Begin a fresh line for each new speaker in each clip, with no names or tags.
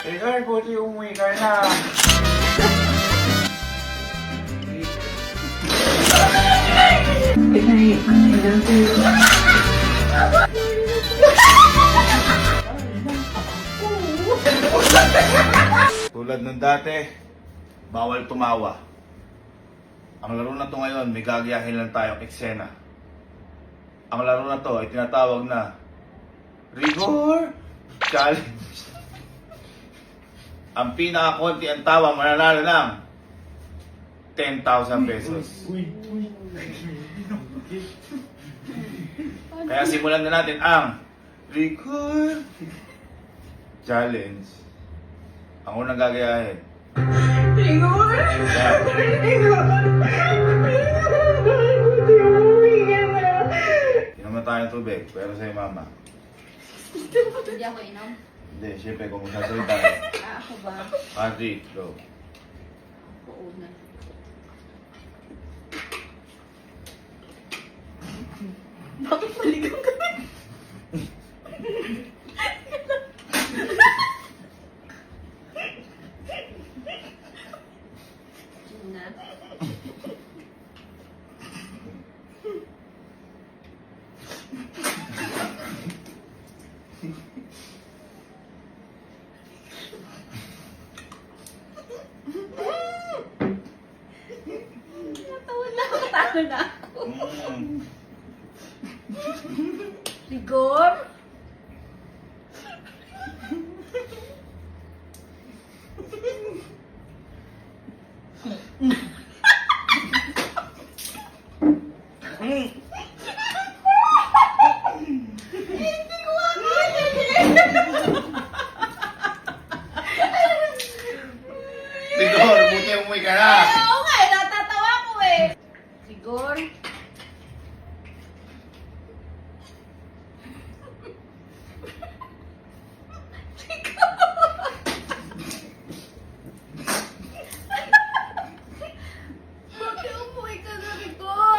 Ikaw, buti umuwi ka na. Tulad ng dati, bawal tumawa. Ang laro na to ngayon, may gagayahin lang tayong eksena. Ang laro na to ay tinatawag na Rigor Challenge. Ang pinakakonti ang tawa mananalo ng 10,000 pesos. Kaya simulan na natin ang Rigor Challenge. Ang unang gagayahin.
Rigor!
Yeah.
Rigor!
Inom na tayo ng tubig, pero sa'yo mama.
Hindi ako inom.
Hindi, syempre kung magsasabi tayo.
Ako ba?
Patrick, go.
Oo na. Bakit maligaw ka? Na. Natawa na ako. Talo na ako. Rigor? Hindi ko
Rigor, buti umuwi ka na.
Oo nga, natatawa ko eh. Rigor? Bakit umuwi ka na, Rigor?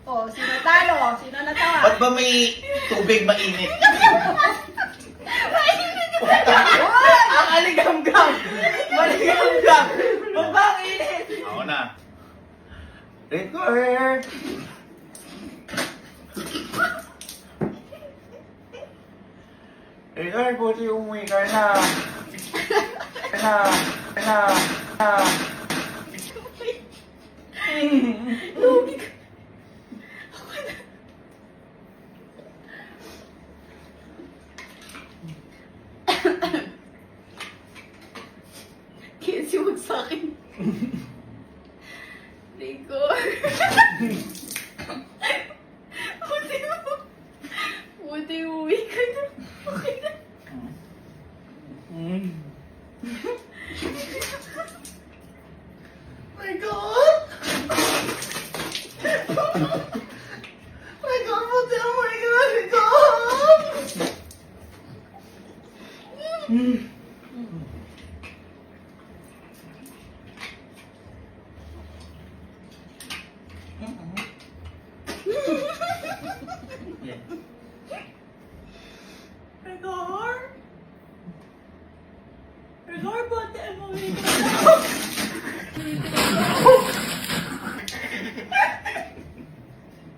Oh, sino talo? Sino natawa?
Ba't ba may tubig mainit?
Ang aligam-gam! Maligam-gam! Mabang init!
Ako na. Rigor! Rigor, buti umuwi ka na.
Lugi ka. Kasi wag sa akin. Rigor. Buti uwi ka na. Okay na. My God! My God, buti umuwi ka na, Rigor! Rigor? Rigor, buti umuwi ka na.